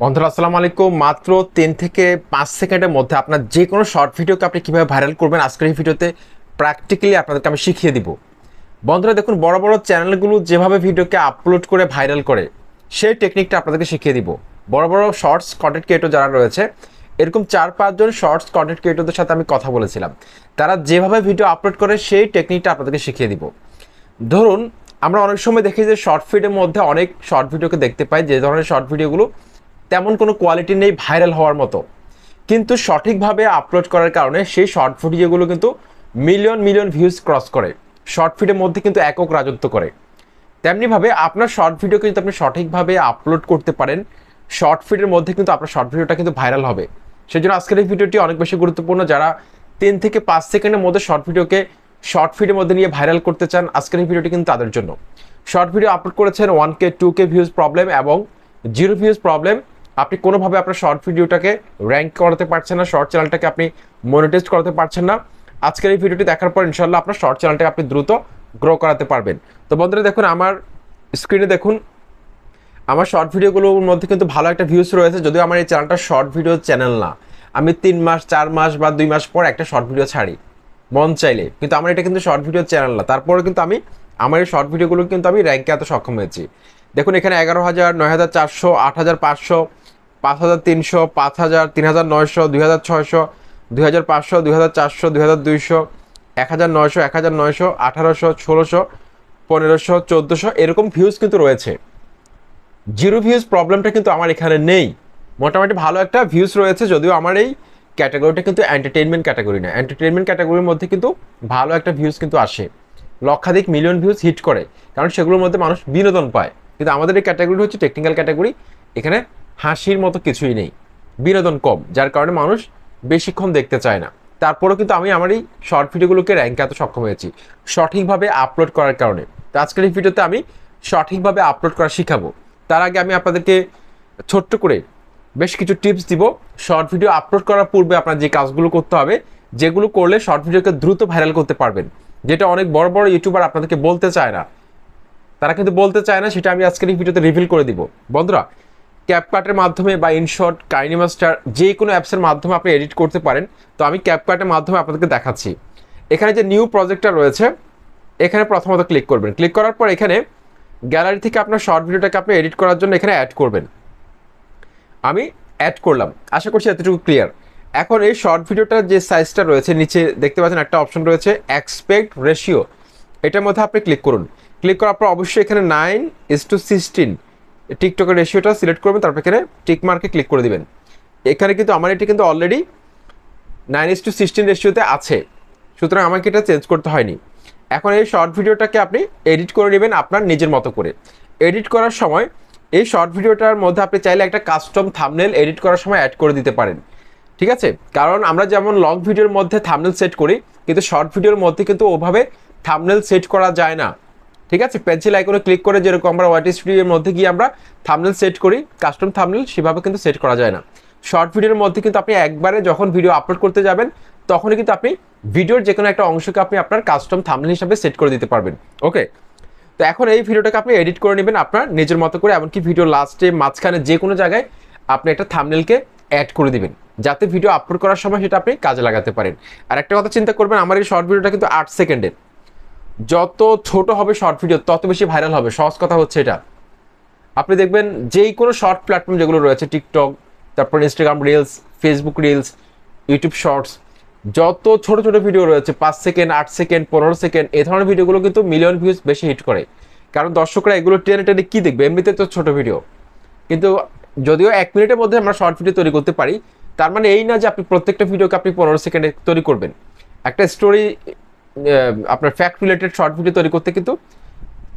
বন্ধুরা আসসালামু আলাইকুম। মাত্র 3 থেকে 5 সেকেন্ডের মধ্যে আপনার যে কোনো শর্ট ভিডিওকে আপনি কীভাবে ভাইরাল করবেন আজকের এই ভিডিওতে প্র্যাকটিক্যালি আপনাদেরকে আমি শিখিয়ে দিব। বন্ধুরা দেখুন, বড় বড় চ্যানেলগুলো যেভাবে ভিডিওকে আপলোড করে ভাইরাল করে সেই টেকনিকটা আপনাদেরকে শিখিয়ে দিব। বড় বড় শর্টস কন্টেন্ট ক্রিয়েটর যারা রয়েছে, এরকম 4-5 জন শর্টস কন্টেন্ট ক্রিয়েটরদের সাথে আমি কথা বলেছিলাম। তারা যেভাবে ভিডিও আপলোড করে সেই টেকনিকটা আপনাদেরকে শিখিয়ে দিব। ধরুন, আমরা অনেক সময় দেখি যে শর্ট ফিডের মধ্যে অনেক শর্ট ভিডিওকে দেখতে পাই, যে ধরনের শর্ট ভিডিওগুলো তেমন কোনো কোয়ালিটি নেই ভাইরাল হওয়ার মতো, কিন্তু সঠিকভাবে আপলোড করার কারণে সেই শর্ট ভিডিওগুলো কিন্তু মিলিয়ন মিলিয়ন ভিউজ ক্রস করে, শর্ট ফিডের মধ্যে কিন্তু একক রাজত্ব করে। তেমনিভাবে আপনার শর্ট ভিডিওকে যদি আপনি সঠিকভাবে আপলোড করতে পারেন, শর্ট ফিডের মধ্যে কিন্তু আপনার শর্ট ভিডিওটা কিন্তু ভাইরাল হবে। সেই জন্য আজকের এই ভিডিওটি অনেক বেশি গুরুত্বপূর্ণ। যারা 3 থেকে 5 সেকেন্ডের মধ্যে শর্ট ভিডিওকে শর্ট ফিডের মধ্যে নিয়ে ভাইরাল করতে চান, আজকের এই ভিডিওটি কিন্তু তাদের জন্য। শর্ট ভিডিও আপলোড করেছেন 1K 2K ভিউজ প্রবলেম এবং 0 ভিউজ প্রবলেম, আপনি কোনোভাবে আপনার শর্ট ভিডিওটাকে র্যাঙ্ক করাতে পারছেন না, শর্ট চ্যানেলটাকে আপনি মনিটাইজ করাতে পারছেন না। আজকের এই ভিডিওটি দেখার পর ইনশাল্লাহ আপনার শর্ট চ্যানেলটাকে আপনি দ্রুত গ্রো করাতে পারবেন। তো বন্ধুরা দেখুন, আমার স্ক্রিনে দেখুন, আমার শর্ট ভিডিওগুলোর মধ্যে কিন্তু ভালো একটা ভিউজ রয়েছে। যদিও আমার এই চ্যানেলটা শর্ট ভিডিও চ্যানেল না, আমি 3 মাস 4 মাস বা 2 মাস পর একটা শর্ট ভিডিও ছাড়ি মন চাইলে, কিন্তু আমার এটা কিন্তু শর্ট ভিডিও চ্যানেল না। তারপরে কিন্তু আমি আমার এই শর্ট ভিডিওগুলো কিন্তু আমি র্যাঙ্কে এত সক্ষম হয়েছি। দেখুন এখানে 11,000, 9,400, 8,500, 5,300, 5,000, 3,900, 2,600, 2,500, 2,400, 2,200, 1,900, 1,900, 1,800, 1,600, 1,500, 1,400 এরকম ভিউজ কিন্তু রয়েছে। 0 ভিউজ প্রবলেমটা কিন্তু আমার এখানে নেই, মোটামুটি ভালো একটা ভিউজ রয়েছে। যদিও আমার এই ক্যাটাগরিটা কিন্তু এন্টারটেইনমেন্ট ক্যাটাগরি না, এন্টারটেইনমেন্ট ক্যাটাগরির মধ্যে কিন্তু ভালো একটা ভিউজ কিন্তু আসে, লক্ষাধিক মিলিয়ন ভিউজ হিট করে, কারণ সেগুলোর মধ্যে মানুষ বিনোদন পায়। কিন্তু আমাদের এই ক্যাটাগরি হচ্ছে টেকনিক্যাল ক্যাটাগরি, এখানে হাসির মতো কিছুই নেই, বিনোদন কম, যার কারণে মানুষ বেশিক্ষণ দেখতে চায় না। তারপরেও কিন্তু আমি আমার এই শর্ট ভিডিওগুলোকে র্যাঙ্কে এত সক্ষম হয়েছি সঠিকভাবে আপলোড করার কারণে। তো আজকের এই ভিডিওতে আমি সঠিকভাবে আপলোড করা শিখাবো। তার আগে আমি আপনাদেরকে ছোট্ট করে বেশ কিছু টিপস দিব। শর্ট ভিডিও আপলোড করার পূর্বে আপনার যে কাজগুলো করতে হবে, যেগুলো করলে শর্ট ভিডিওকে দ্রুত ভাইরাল করতে পারবেন, যেটা অনেক বড় বড় ইউটিউবার আপনাদেরকে বলতে চায় না, তারা কিন্তু বলতে চায় না, সেটা আমি আজকের এই ভিডিওতে রিভিল করে দিব। বন্ধুরা, ক্যাপকাটের মাধ্যমে বা ইনশট, কাইনিমাস্টার যে কোনো অ্যাপসের মাধ্যমে আপনি এডিট করতে পারেন। তো আমি ক্যাপকাটের মাধ্যমে আপনাদেরকে দেখাচ্ছি। এখানে যে নিউ প্রজেক্টটা রয়েছে, এখানে প্রথমত ক্লিক করবেন। ক্লিক করার পর এখানে গ্যালারি থেকে আপনার শর্ট ভিডিওটাকে আপনি এডিট করার জন্য এখানে অ্যাড করবেন। আমি অ্যাড করলাম, আশা করছি এতটুকু ক্লিয়ার। এখন এই শর্ট ভিডিওটার যে সাইজটা রয়েছে, নিচে দেখতে পাচ্ছেন একটা অপশন রয়েছে অ্যাসপেক্ট রেশিও, এটার মধ্যে আপনি ক্লিক করুন। ক্লিক করার পর অবশ্যই এখানে 9:16 টিকটকের রেশিওটা সিলেক্ট করবেন, তারপর এখানে টিক মার্কে ক্লিক করে দিবেন। এখানে কিন্তু আমার এটি কিন্তু অলরেডি 9:16 রেশিওতে আছে, সুতরাং আমাকে এটা চেঞ্জ করতে হয়নি। এখন এই শর্ট ভিডিওটাকে আপনি এডিট করে নেবেন আপনার নিজের মতো করে। এডিট করার সময় এই শর্ট ভিডিওটার মধ্যে আপনি চাইলে একটা কাস্টম থাম্বনেল এডিট করার সময় অ্যাড করে দিতে পারেন, ঠিক আছে? কারণ আমরা যেমন লং ভিডিওর মধ্যে থাম্বনেল সেট করি, কিন্তু শর্ট ভিডিওর মধ্যে কিন্তু ওভাবে থাম্বনেল সেট করা যায় না, ঠিক আছে? পেন্সিল আইকনে ক্লিক করে যেরকম আমরা ওয়াইটি স্টুডিওর মধ্যে গিয়ে আমরা থাম্বনেল সেট করি, কাস্টম থাম্বনেল সেভাবে কিন্তু সেট করা যায় না। শর্ট ভিডিওর মধ্যে কিন্তু আপনি একবারে যখন ভিডিও আপলোড করতে যাবেন, তখনই কিন্তু আপনি ভিডিওর যে কোনো একটা অংশকে আপনি আপনার কাস্টম থাম্বনেল হিসাবে সেট করে দিতে পারবেন। ওকে, তো এখন এই ভিডিওটাকে আপনি এডিট করে নেবেন আপনার নিজের মতো করে, এমনকি ভিডিও লাস্টে, মাঝখানে যে কোনো জায়গায় আপনি একটা থাম্বনেলকে অ্যাড করে দিবেন, যাতে ভিডিও আপলোড করার সময় সেটা আপনি কাজে লাগাতে পারেন। আর একটা কথা চিন্তা করবেন, আমার এই শর্ট ভিডিওটা কিন্তু 8 সেকেন্ডের, যত ছোট হবে শর্ট ভিডিও তত বেশি ভাইরাল হবে, সহজ কথা হচ্ছে এটা। আপনি দেখবেন যেই কোনো শর্ট প্ল্যাটফর্ম যেগুলো রয়েছে, টিকটক, তারপর Instagram reels, Facebook reels, YouTube shorts, যত ছোট ছোট ভিডিও রয়েছে 5 সেকেন্ড, 8 সেকেন্ড, 15 সেকেন্ড, এই ধরনের ভিডিওগুলো কিন্তু মিলিয়ন ভিউজ বেশি হিট করে, কারণ দর্শকরা এগুলো টেনে টেনে কী দেখবে, এমনিতে তো ছোট ভিডিও। কিন্তু যদিও 1 মিনিটের মধ্যে আমরা শর্ট ভিডিও তৈরি করতে পারি, তার মানে এই না যে আপনি প্রত্যেকটা ভিডিওকে আপনি 15 সেকেন্ডে তৈরি করবেন। একটা স্টোরি, আপনার ফ্যাক্ট রিলেটেড শর্ট ভিডিও তৈরি করতে কিন্তু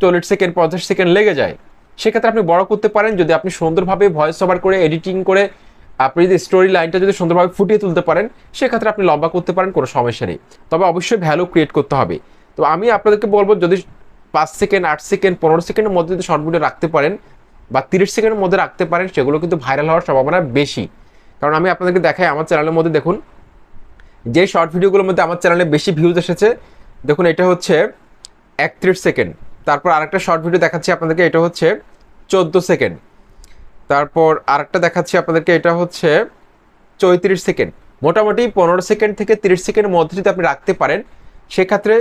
40 সেকেন্ড, 50 সেকেন্ড লেগে যায়। সেক্ষেত্রে আপনি বড় করতে পারেন যদি আপনি সুন্দরভাবে ভয়েস ওভার করে, এডিটিং করে, আপনি যদি স্টোরি লাইনটা যদি সুন্দরভাবে ফুটিয়ে তুলতে পারেন, সেক্ষেত্রে আপনি লম্বা করতে পারেন, কোনো সমস্যা নেই। তবে অবশ্যই ভ্যালু ক্রিয়েট করতে হবে। তো আমি আপনাদেরকে বলবো, যদি 5 সেকেন্ড, 8 সেকেন্ড, 15 সেকেন্ডের মধ্যে যদি শর্ট ভিডিও রাখতে পারেন বা 30 সেকেন্ডের মধ্যে রাখতে পারেন, সেগুলো কিন্তু ভাইরাল হওয়ার সম্ভাবনা বেশি। কারণ আমি আপনাদেরকে দেখাই, আমার চ্যানেলের মধ্যে দেখুন, যে শর্ট ভিডিওগুলোর মধ্যে আমার চ্যানেলে বেশি ভিউজ এসেছে, দেখুন এটা হচ্ছে 31 সেকেন্ড। তারপর আরেকটা শর্ট ভিডিও দেখাচ্ছি আপনাদেরকে, এটা হচ্ছে 14 সেকেন্ড। তারপর আরেকটা দেখাচ্ছি আপনাদেরকে, এটা হচ্ছে 34 সেকেন্ড। মোটামুটি 15 সেকেন্ড থেকে 30 সেকেন্ডের মধ্যে যদি আপনি রাখতে পারেন, সেক্ষেত্রে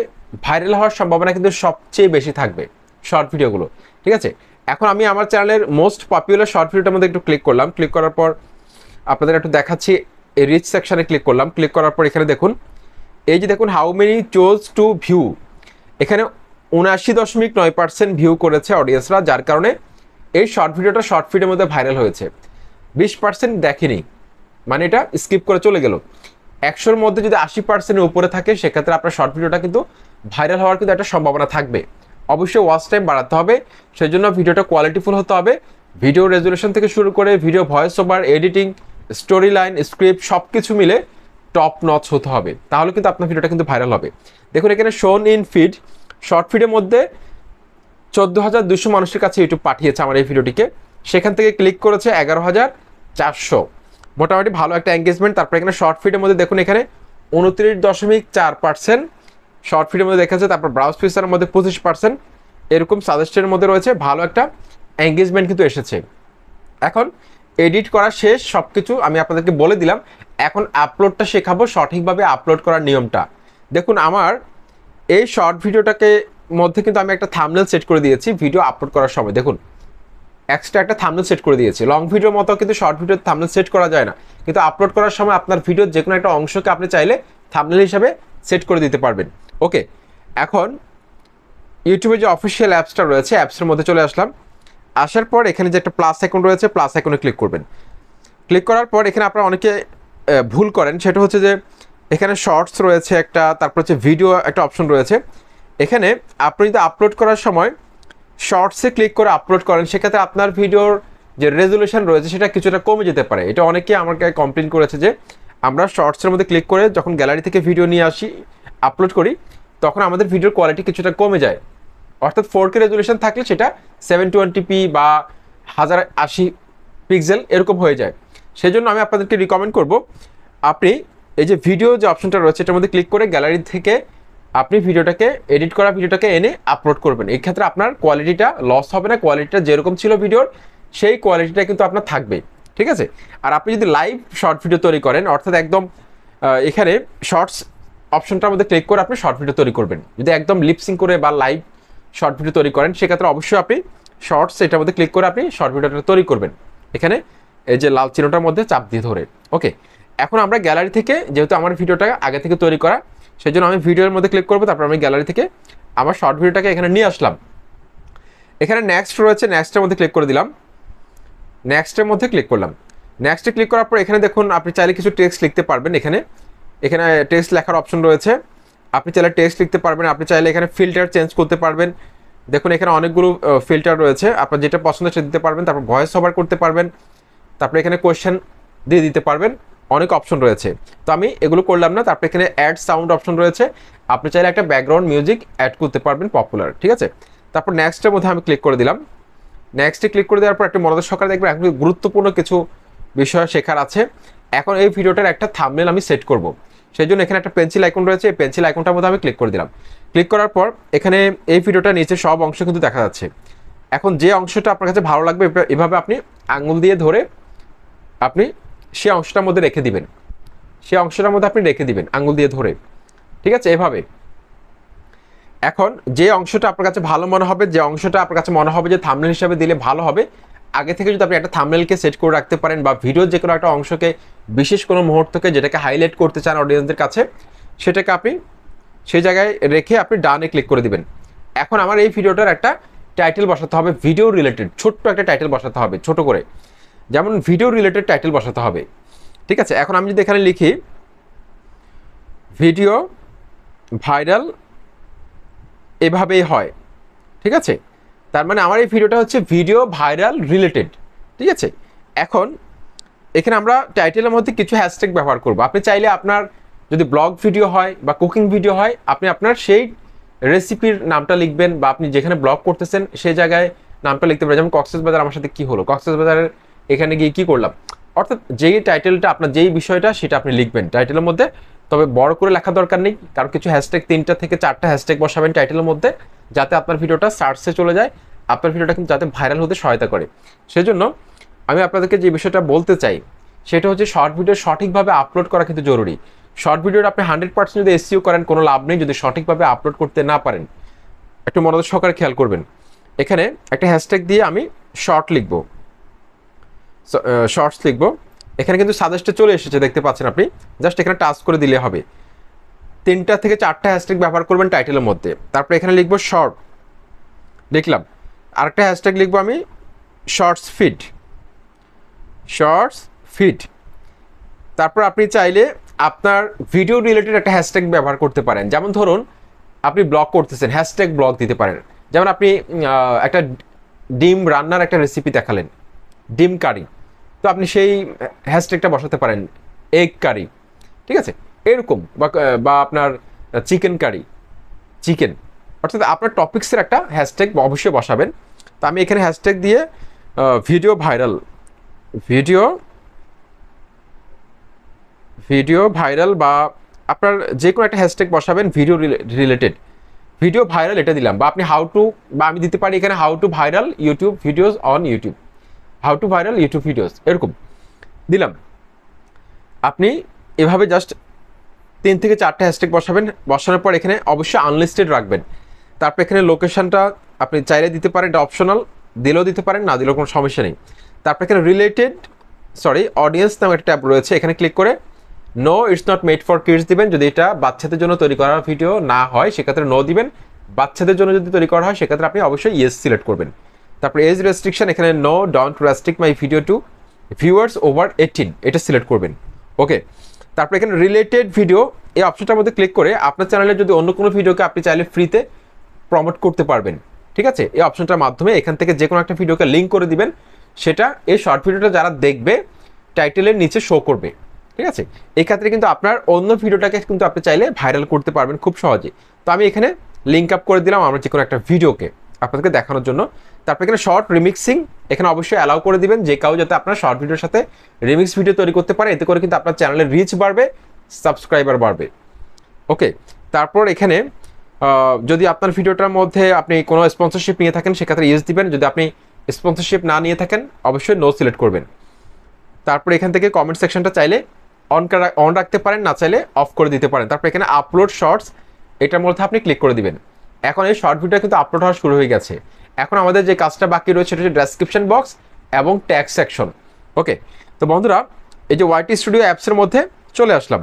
ভাইরাল হওয়ার সম্ভাবনা কিন্তু সবচেয়ে বেশি থাকবে শর্ট ভিডিওগুলো। ঠিক আছে, এখন আমি আমার চ্যানেলের মোস্ট পপুলার শর্ট ভিডিওটার মধ্যে একটু ক্লিক করলাম। ক্লিক করার পর আপনাদের একটু দেখাচ্ছি, রিচ সেকশনে ক্লিক করলাম। ক্লিক করার পর এখানে দেখুন, এই যে দেখুন how many chose to view, এখানে 79.9% ভিউ করেছে অডিয়েন্সরা, যার কারণে এই শর্ট ভিডিওটা শর্ট ফিডের মধ্যে ভাইরাল হয়েছে। 20% দেখেনি, মানে এটা স্কিপ করে চলে গেল। 100-র মধ্যে যদি 80%-এর উপরে থাকে, সেক্ষেত্রে আপনার শর্ট ভিডিওটা কিন্তু ভাইরাল হওয়ার কিন্তু একটা সম্ভাবনা থাকবে। অবশ্যই ওয়াচ টাইম বাড়াতে হবে, সেই জন্য ভিডিওটা কোয়ালিটিফুল হতে হবে। ভিডিও রেজুলেশন থেকে শুরু করে video voice over, editing, story line, script সব কিছু মিলে টপ নচ হতে হবে, তাহলে কিন্তু আপনার ভিডিওটা কিন্তু ভাইরাল হবে। দেখুন এখানে শোন ইন ফিড, শর্ট ফিডের মধ্যে 14,200 মানুষের কাছে ইউটিউব পাঠিয়েছে আমার এই ভিডিওটিকে, সেখান থেকে ক্লিক করেছে 11,400, মোটামুটি ভালো একটা এঙ্গেজমেন্ট। তারপর এখানে শর্ট ফিডের মধ্যে দেখুন এখানে 29.4% শর্ট ফিডের মধ্যে দেখাচ্ছে। তারপর ব্রাউজ ফিচারের মধ্যে 25%, এরকম সাজেস্টের মধ্যে রয়েছে, ভালো একটা এঙ্গেজমেন্ট কিন্তু এসেছে। এখন এডিট করা শেষ, সব কিছু আমি আপনাদেরকে বলে দিলাম। এখন আপলোডটা শেখাবো, সঠিকভাবে আপলোড করার নিয়মটা। দেখুন আমার এই শর্ট ভিডিওটাকে মধ্যে কিন্তু আমি একটা থাম্বনেল সেট করে দিয়েছি ভিডিও আপলোড করার সময়। দেখুন এক্সট্রা একটা থাম্বনেল সেট করে দিয়েছি। লং ভিডিওর মতো কিন্তু শর্ট ভিডিওর থাম্বনেল সেট করা যায় না, কিন্তু আপলোড করার সময় আপনার ভিডিওর যে কোনো একটা অংশকে আপনি চাইলে থাম্বনেল হিসাবে সেট করে দিতে পারবেন। ওকে, এখন ইউটিউবে যে অফিসিয়াল অ্যাপসটা রয়েছে, অ্যাপসের মধ্যে চলে আসলাম। আসার পর এখানে যে একটা প্লাস আইকন রয়েছে, প্লাস আইকনে ক্লিক করবেন। ক্লিক করার পর এখানে আপনারা অনেকে ভুল করেন, সেটা হচ্ছে যে এখানে শর্টস রয়েছে একটা, তারপর হচ্ছে ভিডিও একটা অপশন রয়েছে। এখানে আপনি যদি আপলোড করার সময় শর্টসে ক্লিক করে আপলোড করেন, সেক্ষেত্রে আপনার ভিডিওর যে রেজুলেশন রয়েছে সেটা কিছুটা কমে যেতে পারে। এটা অনেকে আমাকে কমপ্লেন করেছে যে আমরা শর্টসের মধ্যে ক্লিক করে যখন গ্যালারি থেকে ভিডিও নিয়ে আসি, আপলোড করি, তখন আমাদের ভিডিওর কোয়ালিটি কিছুটা কমে যায়। অর্থাৎ 4K রেজুলেশন থাকলে সেটা 720p বা 1080 পিক্সেল এরকম হয়ে যায়। সেই জন্য আমি আপনাদেরকে রিকমেন্ড করব, আপনি এই যে ভিডিও যে অপশনটা রয়েছে এটার মধ্যে ক্লিক করে গ্যালারি থেকে আপনি ভিডিওটাকে, এডিট করা ভিডিওটাকে এনে আপলোড করবেন। এই ক্ষেত্রে আপনার কোয়ালিটিটা লস হবে না, কোয়ালিটিটা যেরকম ছিল ভিডিওর সেই কোয়ালিটিটা কিন্তু আপনার থাকবে। ঠিক আছে, আর আপনি যদি লাইভ শর্ট ভিডিও তৈরি করেন, অর্থাৎ একদম এখানে শর্টস অপশনটার মধ্যে ক্লিক করে আপনি শর্ট ভিডিও তৈরি করবেন, যদি একদম লিপসিং করে বা লাইভ শর্ট ভিডিও তৈরি করেন, সেক্ষেত্রে অবশ্যই আপনি শর্টস এটার মধ্যে ক্লিক করে আপনি শর্ট ভিডিওটা তৈরি করবেন। এখানে এই যে লাল চিহ্নটার মধ্যে চাপ দিয়ে ধরে। ওকে, এখন আমরা গ্যালারি থেকে, যেহেতু আমার ভিডিওটা আগে থেকে তৈরি করা, সেই জন্য আমি ভিডিওর মধ্যে ক্লিক করবো। তারপর আমি গ্যালারি থেকে আমার শর্ট ভিডিওটাকে এখানে নিয়ে আসলাম। এখানে নেক্সট রয়েছে, নেক্সটের মধ্যে ক্লিক করে দিলাম। নেক্সটের মধ্যে ক্লিক করলাম। নেক্সটে ক্লিক করার পর এখানে দেখুন আপনি চাইলে কিছু টেক্সট লিখতে পারবেন। এখানে এখানে টেক্সট লেখার অপশন রয়েছে, আপনি চাইলে টেক্সট লিখতে পারবেন। আপনি চাইলে এখানে ফিল্টার চেঞ্জ করতে পারবেন। দেখুন এখানে অনেকগুলো ফিল্টার রয়েছে, আপনার যেটা পছন্দ সেটা দিতে পারবেন। তারপর ভয়েস ওভার করতে পারবেন, তারপরে এখানে কোয়েশ্চেন দিয়ে দিতে পারবেন, অনেক অপশন রয়েছে। তো আমি এগুলো করলাম না। তারপরে এখানে অ্যাড সাউন্ড অপশন রয়েছে, আপনি চাইলে একটা ব্যাকগ্রাউন্ড মিউজিক অ্যাড করতে পারবেন পপুলার। ঠিক আছে, তারপর নেক্সটের মধ্যে আমি ক্লিক করে দিলাম। নেক্সটে ক্লিক করে দেওয়ার পর একটা মনোযোগ সহকারে দেখবেন এখন গুরুত্বপূর্ণ কিছু বিষয় শেখার আছে। এখন এই ভিডিওটার একটা থাম্বনেল আমি সেট করব, সেই জন্য এখানে একটা পেন্সিল আইকন রয়েছে, এই পেন্সিল আইকনটার মধ্যে আমি ক্লিক করে দিলাম। ক্লিক করার পর এখানে এই ভিডিওটা নিচে সব অংশ কিন্তু দেখা যাচ্ছে। এখন যে অংশটা আপনার কাছে ভালো লাগবে, এভাবে আপনি আঙুল দিয়ে ধরে আপনি সে অংশটার মধ্যে রেখে দিবেন, সে অংশটার মধ্যে আপনি রেখে দিবেন আঙুল দিয়ে ধরে। ঠিক আছে, এভাবে। এখন যে অংশটা আপনার কাছে ভালো মনে হবে, যে অংশটা আপনার কাছে মনে হবে যে থাম্বনেল হিসাবে দিলে ভালো হবে, আগে থেকে যদি আপনি একটা থাম্বনেলকে সেট করে রাখতে পারেন, বা ভিডিওর যে কোনো একটা অংশকে, বিশেষ কোনো মুহূর্তকে যেটাকে হাইলাইট করতে চান অডিয়েন্সদের কাছে, সেটাকে আপনি সেই জায়গায় রেখে আপনি ডানে ক্লিক করে দিবেন। এখন আমার এই ভিডিওটার একটা টাইটেল বসাতে হবে, ভিডিও রিলেটেড ছোট্ট একটা টাইটেল বসাতে হবে, ছোট করে, যেমন ভিডিও রিলেটেড টাইটেল বসাতে হবে। ঠিক আছে, এখন আমি যদি এখানে লিখি ভিডিও ভাইরাল এভাবেই হয়, ঠিক আছে, তার মানে আমার এই ভিডিওটা হচ্ছে ভিডিও ভাইরাল রিলেটেড। ঠিক আছে, এখন এখানে আমরা টাইটেলের মধ্যে কিছু হ্যাশট্যাগ ব্যবহার করব। আপনি চাইলে আপনার যদি ব্লগ ভিডিও হয় বা কুকিং ভিডিও হয়, আপনি আপনার সেই রেসিপির নামটা লিখবেন, বা আপনি যেখানে ব্লগ করতেছেন সেই জায়গায় নামটা লিখতে পারেন। যেমন কক্সবাজার আমার সাথে কি হলো, কক্সবাজারের এখানে গিয়ে কি করলাম, অর্থাৎ যেই টাইটেলটা আপনার, যেই বিষয়টা সেটা আপনি লিখবেন টাইটেলের মধ্যে। তবে বড় করে লেখা দরকার নেই, কারণ কিছু হ্যাশট্যাগ 3টা থেকে 4টা হ্যাশট্যাগ বসাবেন টাইটেলের মধ্যে, যাতে আপনার ভিডিওটা সার্চে চলে যায়, আপনার ভিডিওটা কিন্তু যাতে ভাইরাল হতে সহায়তা করে। সেজন্য আমি আপনাদেরকে যে বিষয়টা বলতে চাই সেটা হচ্ছে শর্ট ভিডিও সঠিকভাবে আপলোড করা কিন্তু জরুরি। শর্ট ভিডিওটা আপনি 100% যদি এসইও করেন কোনো লাভ নেই যদি সঠিকভাবে আপলোড করতে না পারেন। একটু মনোযোগ সহকারে খেয়াল করবেন। এখানে একটা হ্যাশট্যাগ দিয়ে আমি শর্ট লিখবো, শর্টস লিখবো। এখানে কিন্তু সাজেস্টে চলে এসেছে, দেখতে পাচ্ছেন আপনি। জাস্ট এখানে টাচ করে দিলে হবে। 3টা থেকে 4টা হ্যাশট্যাগ ব্যবহার করবেন টাইটেলের মধ্যে। তারপর এখানে লিখবো শর্ট, লিখলাম। আরেকটা হ্যাশট্যাগ লিখবো আমি শর্টস ফিড, শর্টস ফিড। তারপর আপনি চাইলে আপনার ভিডিও রিলেটেড একটা হ্যাশট্যাগ ব্যবহার করতে পারেন। যেমন ধরুন আপনি ব্লগ করতেছেন, হ্যাশট্যাগ ব্লগ দিতে পারেন। যেমন আপনি একটা ডিম রান্নার একটা রেসিপি দেখালেন, ডিম কারি, তো আপনি সেই হ্যাশট্যাগটা বসাতে পারেন এগ কারি, ঠিক আছে, এরকম। বা আপনার চিকেন কারি, চিকেন, অর্থাৎ আপনার টপিক্সের একটা হ্যাশট্যাগ অবশ্যই বসাবেন। তো আমি এখানে হ্যাশট্যাগ দিয়ে video viral, video video viral বা আপনার যে কোনো একটা হ্যাশট্যাগ বসাবেন ভিডিও রিলেটেড, ভিডিও ভাইরাল এটা দিলাম। বা আপনি হাউ টু, বা আমি দিতে পারি এখানে how to viral YouTube videos on YouTube, how to viral YouTube videos, এরকম দিলাম। আপনি এভাবে জাস্ট 3 থেকে 4টা হ্যাশট্যাগ বসাবেন। বসানোর পর এখানে অবশ্যই আনলিস্টেড রাখবেন। তারপর এখানে লোকেশনটা আপনি চাইলে দিতে পারেন, এটা অপশনাল, দিলেও দিতে পারেন, না দিলেও কোনো সমস্যা নেই। তারপর এখানে রিলেটেড অডিয়েন্স নামে একটা ট্যাব রয়েছে, এখানে ক্লিক করে no it's not made for kids দিবেন। যদি এটা বাচ্চাদের জন্য তৈরি করা ভিডিও না হয় সেক্ষেত্রে নো দিবেন। বাচ্চাদের জন্য যদি তৈরি করা হয় সেক্ষেত্রে আপনি অবশ্যই ইয়েস সিলেক্ট করবেন। তারপরে এজ রেস্ট্রিকশন, এখানে no don't restrict my video to viewers over 18, এটা সিলেক্ট করবেন। ওকে। তারপরে এখানে রিলেটেড ভিডিও, এই অপশনটার মধ্যে ক্লিক করে আপনার চ্যানেলে যদি অন্য কোনো ভিডিওকে আপনি চাইলে ফ্রিতে প্রমোট করতে পারবেন, ঠিক আছে। এই অপশনটার মাধ্যমে এখান থেকে যে কোনো একটা ভিডিওকে লিঙ্ক করে দিবেন, সেটা এই শর্ট ভিডিওটা যারা দেখবে টাইটেলের নিচে শো করবে, ঠিক আছে। এই ক্ষেত্রে কিন্তু আপনার অন্য ভিডিওটাকে কিন্তু আপনি চাইলে ভাইরাল করতে পারবেন খুব সহজে। তো আমি এখানে লিঙ্ক আপ করে দিলাম আমরা যে কোনো একটা ভিডিওকে আপনাদেরকে দেখানোর জন্য। তারপর এখানে শর্ট রিমিক্সিং, এখানে অবশ্যই অ্যালাউ করে দিবেন যে কাউ যাতে আপনার শর্ট ভিডিওর সাথে রিমিক্স ভিডিও তৈরি করতে পারে, এতে করে কিন্তু আপনার চ্যানেলের রিচ বাড়বে, সাবস্ক্রাইবার বাড়বে। ওকে। তারপর এখানে যদি আপনার ভিডিওটার মধ্যে আপনি কোনো স্পন্সরশিপ নিয়ে থাকেন সেক্ষেত্রে ইয়েস দিবেন। যদি আপনি স্পন্সরশিপ না নিয়ে থাকেন অবশ্যই নো সিলেক্ট করবেন। তারপর এখান থেকে কমেন্ট সেকশনটা চাইলে অন রাখতে পারেন, না চাইলে অফ করে দিতে পারেন। তারপর এখানে আপলোড শর্টস, এটার মধ্যে আপনি ক্লিক করে দিবেন। এখন এই শর্ট ভিডিও কিন্তু আপলোড হওয়া শুরু হয়ে গেছে। এখন আমাদের যে কাজটা বাকি রয়েছে সেটা হচ্ছে ডেসক্রিপশন বক্স এবং ট্যাগ সেকশন। ওকে। তো বন্ধুরা, এই যে ওয়াইটি স্টুডিও অ্যাপসের মধ্যে চলে আসলাম,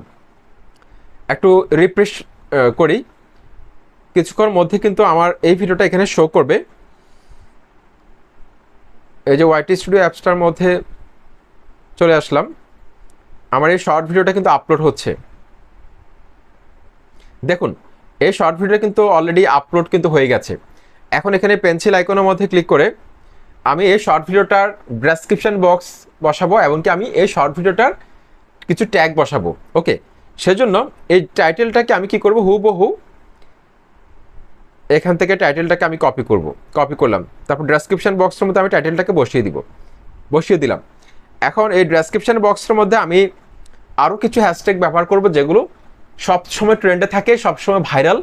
একটু রিফ্রেশ করি। কিছুক্ষণ মধ্যে কিন্তু আমার এই ভিডিওটা এখানে শো করবে। এই যে ওয়াইটি স্টুডিও অ্যাপসটার মধ্যে চলে আসলাম, আমার এই শর্ট ভিডিওটা কিন্তু আপলোড হচ্ছে। দেখুন এই শর্ট ভিডিও কিন্তু অলরেডি আপলোড কিন্তু হয়ে গেছে। এখন এখানে পেন্সিল আইকনের মধ্যে ক্লিক করে আমি এই শর্ট ভিডিওটার ডেসক্রিপশন বক্স বসাবো এবং কি আমি এই শর্ট ভিডিওটার কিছু ট্যাগ বসাবো। ওকে। সেজন্য এই টাইটেলটাকে আমি কি করব, হুবহু এখান থেকে টাইটেলটাকে আমি কপি করব, কপি করলাম। তারপর ডেসক্রিপশন বক্সের মধ্যে আমি টাইটেলটাকে বসিয়ে দিলাম। এখন এই ডেসক্রিপশন বক্সের মধ্যে আমি আরও কিছু হ্যাশট্যাগ ব্যবহার করব যেগুলো সবসময় ট্রেন্ডে থাকে, সবসময় ভাইরাল।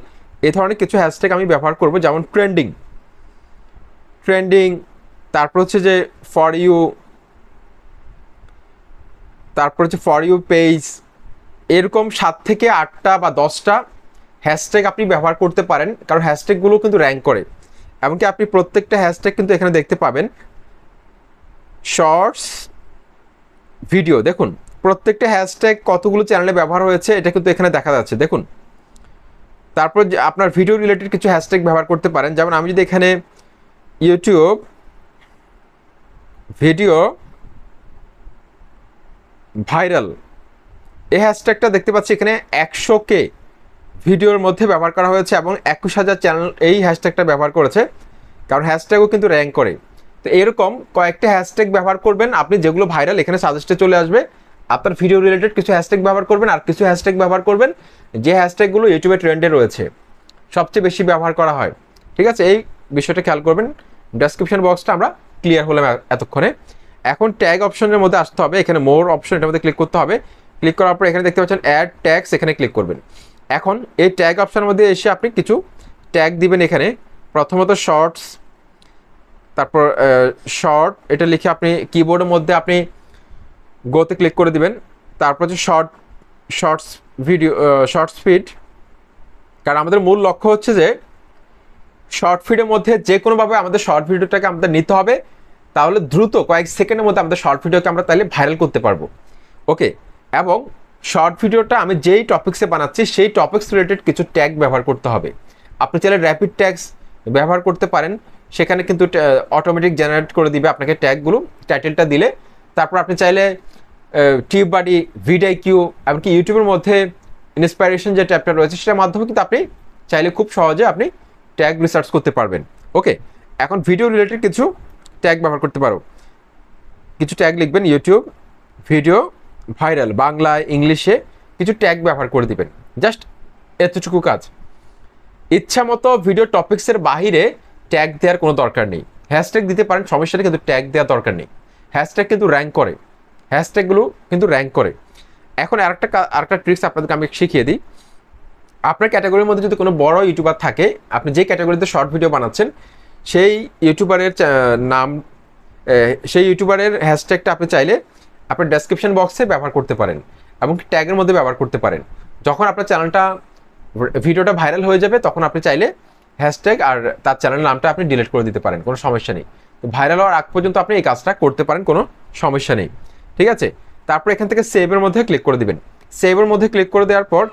এই ধরনের কিছু হ্যাশট্যাগ আমি ব্যবহার করব, যেমন ট্রেন্ডিং, তারপর হচ্ছে যে ফর ইউ, তারপর হচ্ছে ফর ইউ পেজ, এরকম 7 থেকে 8টা বা 10টা হ্যাশট্যাগ আপনি ব্যবহার করতে পারেন, কারণ হ্যাশট্যাগুলো কিন্তু র্যাঙ্ক করে। এমনকি আপনি প্রত্যেকটা হ্যাশট্যাগ কিন্তু এখানে দেখতে পাবেন। শর্টস ভিডিও, দেখুন প্রত্যেকটা হ্যাশট্যাগ কতগুলো চ্যানেলে ব্যবহার হয়েছে এটা কিন্তু এখানে দেখা যাচ্ছে, দেখুন। তারপর আপনার ভিডিও রিলেটেড কিছু হ্যাশট্যাগ ব্যবহার করতে পারেন, যেমন আমি যদি এখানে ইউটিউব ভিডিও ভাইরাল, এই হ্যাশট্যাগটা দেখতে পাচ্ছি এখানে 100K ভিডিওর মধ্যে ব্যবহার করা হয়েছে এবং 21,000 চ্যানেল এই হ্যাশট্যাগটা ব্যবহার করেছে, কারণ হ্যাশট্যাগও কিন্তু র্যাঙ্ক করে। তো এরকম কয়েকটা হ্যাশট্যাগ ব্যবহার করবেন আপনি, যেগুলো ভাইরাল এখানে সাজেস্টে চলে আসবে। আপনার ভিডিও রিলেটেড কিছু হ্যাশট্যাগ ব্যবহার করবেন, আর কিছু হ্যাশট্যাগ ব্যবহার করবেন যে হ্যাশট্যাগুলো ইউটিউবে ট্রেন্ডে রয়েছে, সবচেয়ে বেশি ব্যবহার করা হয়, ঠিক আছে। এই বিষয়টা খেয়াল করবেন। ডেসক্রিপশন বক্সটা আমরা ক্লিয়ার হলাম এতক্ষণে। এখন ট্যাগ অপশনের মধ্যে আসতে হবে, এখানে মোর অপশন, এটার মধ্যে ক্লিক করতে হবে। ক্লিক করার পর এখানে দেখতে পাচ্ছেন অ্যাড ট্যাগস, এখানে ক্লিক করবেন। এখন এই ট্যাগ অপশনের মধ্যে এসে আপনি কিছু ট্যাগ দিবেন এখানে। প্রথমত শর্টস, তারপর শর্ট এটা লিখে আপনি কিবোর্ডের মধ্যে আপনি গোতে ক্লিক করে দিবেন। তারপর হচ্ছে শর্টস ভিডিও, শর্ট স্পিড, কারণ আমাদের মূল লক্ষ্য হচ্ছে যে শর্ট ফিডের মধ্যে যে কোনোভাবে আমাদের শর্ট ভিডিওটাকে আমাদের নিতে হবে, তাহলে দ্রুত কয়েক সেকেন্ডের মধ্যে আমাদের শর্ট ভিডিওকে আমরা তাহলে ভাইরাল করতে পারবো। ওকে, এবং শর্ট ভিডিওটা আমি যেই টপিক্সে বানাচ্ছি সেই টপিক্স রিলেটেড কিছু ট্যাগ ব্যবহার করতে হবে। আপনি চাইলে র্যাপিড ট্যাগস ব্যবহার করতে পারেন, সেখানে কিন্তু অটোমেটিক জেনারেট করে দিবে আপনাকে ট্যাগগুলো, টাইটেলটা দিলে। তারপর আপনি চাইলে টিউববাডি, ভিডিআইকিউ, এমনকি ইউটিউবের মধ্যে ইন্সপাইরেশন যে ট্যাবটা রয়েছে সেটার মাধ্যমে কিন্তু আপনি চাইলে খুব সহজে আপনি ট্যাগ রিসার্চ করতে পারবেন। ওকে, এখন ভিডিও রিলেটেড কিছু ট্যাগ ব্যবহার করতে পারো। কিছু ট্যাগ লিখবেন, ইউটিউব ভিডিও ভাইরাল, বাংলায় ইংলিশে কিছু ট্যাগ ব্যবহার করে দিবেন। জাস্ট এতটুকু কাজ। ইচ্ছা মতো ভিডিও টপিক্সের বাহিরে ট্যাগ দেওয়ার কোনো দরকার নেই। হ্যাশট্যাগ দিতে পারেন, সমস্যা নেই, কিন্তু ট্যাগ দেওয়ার দরকার নেই। হ্যাশট্যাগ কিন্তু র্যাঙ্ক করে, হ্যাশট্যাগুলো কিন্তু র্যাঙ্ক করে। এখন আরেকটা ট্রিক্স আপনাদেরকে আমি শিখিয়ে দিই। আপনার ক্যাটাগরির মধ্যে যদি কোনো বড় ইউটিউবার থাকে, আপনি যে ক্যাটাগরিতে শর্ট ভিডিও বানাচ্ছেন সেই ইউটিউবারের নাম, সেই ইউটিউবারের হ্যাশট্যাগটা আপনি চাইলে আপনার ডেসক্রিপশন বক্সে ব্যবহার করতে পারেন এবং ট্যাগের মধ্যে ব্যবহার করতে পারেন। যখন আপনার চ্যানেলটা ভিডিওটা ভাইরাল হয়ে যাবে তখন আপনি চাইলে হ্যাশট্যাগ আর তার চ্যানেলের নামটা আপনি ডিলিট করে দিতে পারেন, কোনো সমস্যা নেই। তো ভাইরাল হওয়ার আগ পর্যন্ত আপনি এই কাজটা করতে পারেন, কোনো সমস্যা নেই। ঠিক আছে, তারপর এখান থেকে সেভের মধ্যে ক্লিক করে দিবেন। সেভের মধ্যে ক্লিক করে দেওয়ার পর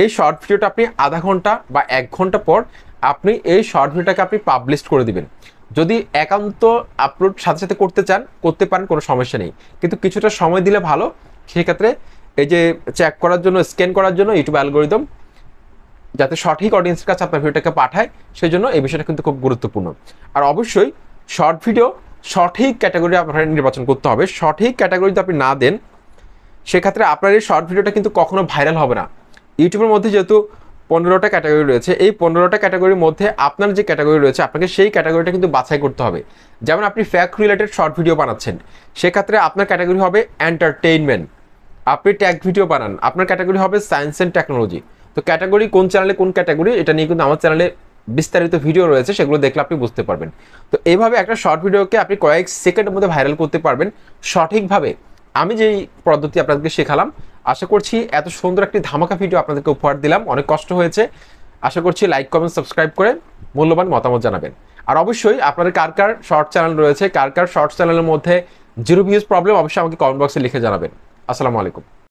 এই শর্ট ভিডিওটা আপনি আধা ঘন্টা বা 1 ঘন্টা পর আপনি এই শর্ট ভিডিওটাকে আপনি পাবলিশ করে দিবেন। যদি একান্ত আপলোড সাথে সাথে করতে চান করতে পারেন, কোনো সমস্যা নেই, কিন্তু কিছুটা সময় দিলে ভালো। সেক্ষেত্রে এই যে চেক করার জন্য, স্ক্যান করার জন্য ইউটিউব অ্যালগোরিদম যাতে সঠিক অডিয়েন্সের কাছে আপনার ভিডিওটাকে পাঠায়, সেই জন্য এই বিষয়টা কিন্তু খুব গুরুত্বপূর্ণ। আর অবশ্যই শর্ট ভিডিও সঠিক ক্যাটাগরি আপনার নির্বাচন করতে হবে। সঠিক ক্যাটাগরি যদি আপনি না দেন, সেক্ষেত্রে আপনার এই শর্ট ভিডিওটা কিন্তু কখনো ভাইরাল হবে না। ইউটিউবের মধ্যে যেহেতু 15টা ক্যাটাগরি রয়েছে, এই 15টা ক্যাটাগরির মধ্যে আপনার যে ক্যাটাগরি রয়েছে আপনাকে সেই ক্যাটাগরিটা কিন্তু বাছাই করতে হবে। যেমন আপনি ফ্যাক্ট রিলেটেড শর্ট ভিডিও বানাচ্ছেন, সেক্ষেত্রে আপনার ক্যাটাগরি হবে এন্টারটেইনমেন্ট। আপনি ট্যাগ ভিডিও বানান, আপনার ক্যাটাগরি হবে সায়েন্স অ্যান্ড টেকনোলজি। তো ক্যাটাগরি কোন চ্যানেলে কোন ক্যাটাগরি, এটা নিয়ে কিন্তু আমার চ্যানেলে বিস্তারিত ভিডিও রয়েছে, সেগুলো দেখলে আপনি বুঝতে পারবেন। তো এইভাবে একটা শর্ট ভিডিওকে আপনি কয়েক সেকেন্ডের মধ্যে ভাইরাল করতে পারবেন সঠিকভাবে। আমি যেই পদ্ধতি আপনাদেরকে শেখালাম, আশা করছি এত সুন্দর একটি ধামাকা ভিডিও আপনাদেরকে উপহার দিলাম। অনেক কষ্ট হয়েছে, আশা করছি লাইক কমেন্ট সাবস্ক্রাইব করে মূল্যবান মতামত জানাবেন। আর অবশ্যই আপনাদের কার কার শর্ট চ্যানেল রয়েছে, কার কার শর্ট চ্যানেলের মধ্যে জিরো ভিউজ প্রবলেম, অবশ্যই আমাকে কমেন্ট বক্সে লিখে জানাবেন। আসসালামু আলাইকুম।